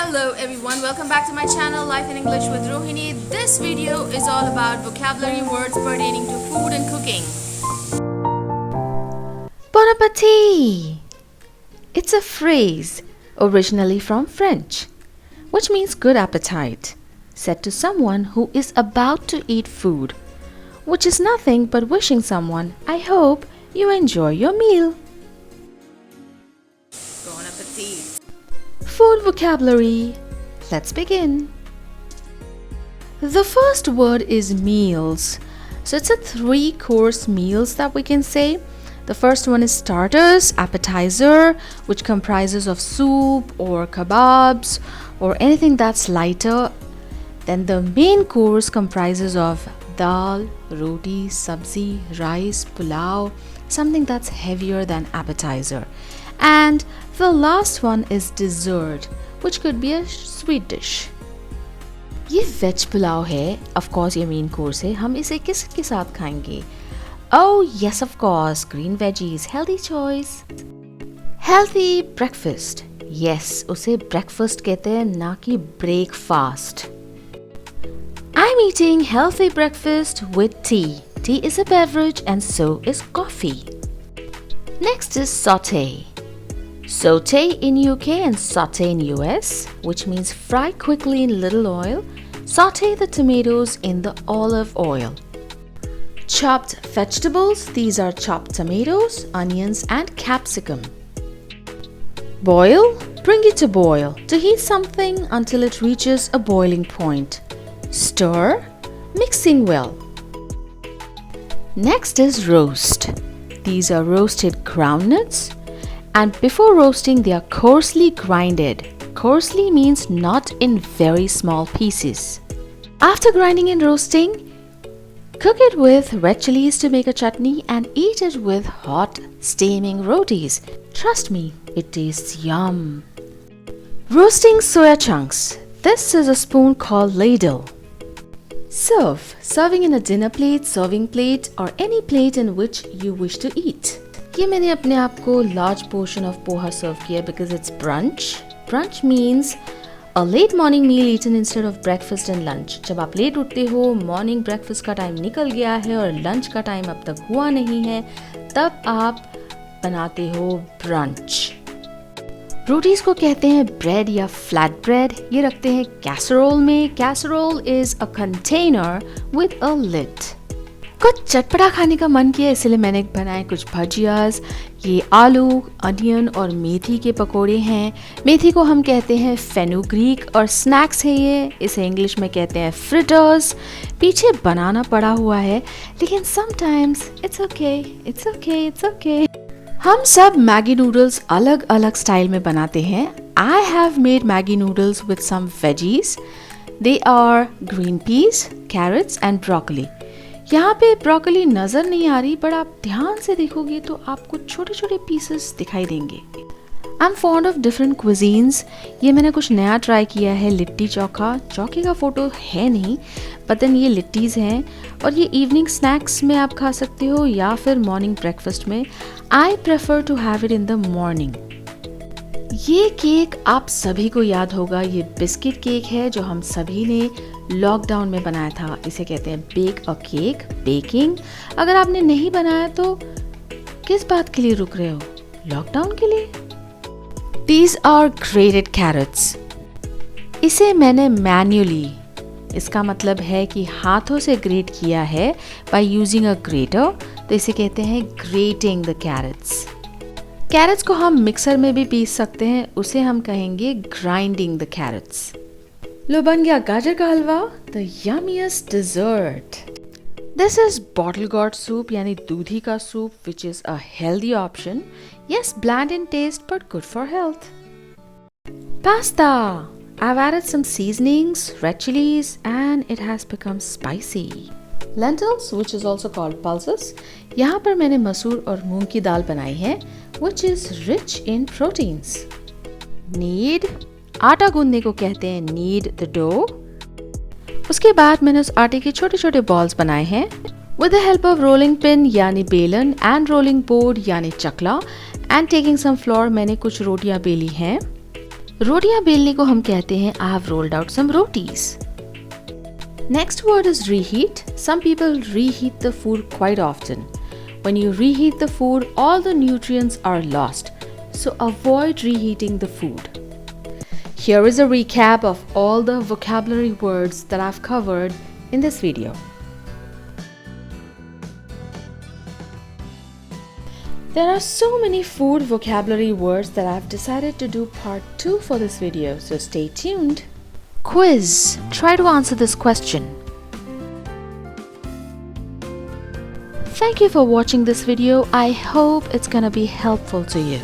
Hello everyone, welcome back to my channel Life in English with Rohini. This video is all about vocabulary words pertaining to food and cooking. Bon appetit! It's a phrase originally from French, which means good appetite, said to someone who is about to eat food, which is nothing but wishing someone, I hope you enjoy your meal. Bon appetit. Food vocabulary. Let's begin. The first word is meals. So it's a 3-course meals that we can say. The first one is starters, appetizer, which comprises of soup or kebabs or anything that's lighter. Then the main course comprises of dal, roti, sabzi, rice, pulao, something that's heavier than appetizer. And the last one is dessert, which could be a sweet dish. ये veg pulao है, of course ये main course है. हम इसे किसके साथ खाएंगे? Oh yes, of course, green veggies, healthy choice. Healthy breakfast. Yes, उसे breakfast कहते हैं, ना कि breakfast. I'm eating healthy breakfast with tea. Tea is a beverage and so is coffee. Next is saute. Saute in UK and saute in US, which means fry quickly in little oil. Saute the tomatoes in the olive oil. Chopped vegetables, these are chopped tomatoes, onions and capsicum. Boil, bring it to boil, to heat something until it reaches a boiling point. Stir, mixing well. Next is roast. These are roasted groundnuts. And before roasting, they are coarsely grinded. Coarsely means not in very small pieces. After grinding and roasting, cook it with red chilies to make a chutney and eat it with hot, steaming rotis. Trust me, it tastes yum. Roasting soya chunks. This is a spoon called ladle. Serve. Serving in a dinner plate, serving plate, or any plate in which you wish to eat. ये मैंने अपने आप को large portion of poha सर्व किया because it's brunch. Brunch means a late morning meal eaten instead of breakfast and lunch. जब आप late उठते हो, morning breakfast का टाइम निकल गया है और lunch का टाइम अब तक हुआ नहीं है, तब आप बनाते हो brunch. रोटीज को कहते हैं bread या flat bread. ये रखते हैं casserole में. Casserole is a container with a lid. कुछ चटपटा खाने का मन किया इसलिए मैंने बनाए कुछ भजियाज. ये आलू, अनियन और मेथी के पकोड़े हैं. मेथी को हम कहते हैं फेनुग्रीक और स्नैक्स है ये. इसे इंग्लिश में कहते हैं फ्रिटर्स. पीछे बनाना पड़ा हुआ है लेकिन समटाइम्स इट्स ओके. हम सब मैगी नूडल्स अलग अलग स्टाइल में बनाते हैं. I have made Maggi noodles with some veggies. They are green peas, carrots and broccoli. यहाँ पे ब्रोकली नज़र नहीं आ रही, पर आप ध्यान से देखोगे तो आपको छोटे छोटे पीसेस दिखाई देंगे. I am fond of different cuisines. ये मैंने कुछ नया ट्राई किया है, लिट्टी चोखा. चौके का फ़ोटो है नहीं, बट देन ये लिट्टीज़ हैं और ये इवनिंग स्नैक्स में आप खा सकते हो या फिर मॉर्निंग ब्रेकफास्ट में. I prefer to have it in the morning. ये केक आप सभी को याद होगा. ये बिस्किट केक है जो हम सभी ने लॉकडाउन में बनाया था. इसे कहते हैं बेक अ केक, बेकिंग. अगर आपने नहीं बनाया तो किस बात के लिए रुक रहे हो? लॉकडाउन के लिए. These are grated carrots. इसे मैंने मैन्युअली, इसका मतलब है कि हाथों से ग्रेट किया है by using a grater. तो इसे कहते हैं grating the carrots. कैरेट्स को हम मिक्सर में भी पीस सकते हैं, उसे हम कहेंगे ग्राइंडिंग द कैरेट्स. लो बन गया गाजर का halwa, the yummiest dessert. This is bottle gourd soup यानी दूधी का soup, which is a healthy option. Yes, bland in taste but good for health. Pasta. I've added some seasonings, red chilies, and it has become spicy. Lentils, which is also called pulses. यहाँ पर मैंने मसूर और मूंग की दाल बनाई है, which is rich in proteins. Knead. आटा गूंदने को कहते हैं knead the dough. उसके बाद मैंने उस आटे के छोटे छोटे बॉल्स बनाए हैं. With the help of rolling pin यानी बेलन and rolling board यानी चकला and taking some flour, मैंने कुछ रोटियां बेली हैं. रोटियां बेलने को हम कहते हैं I have rolled out some rotis. Next word is reheat. Some people reheat the food quite often. When you reheat the food, all the nutrients are lost. So avoid reheating the food. Here is a recap of all the vocabulary words that I've covered in this video. There are so many food vocabulary words that I've decided to do part 2 for this video, so stay tuned. Quiz. Try to answer this question. Thank you for watching this video. I hope it's gonna be helpful to you.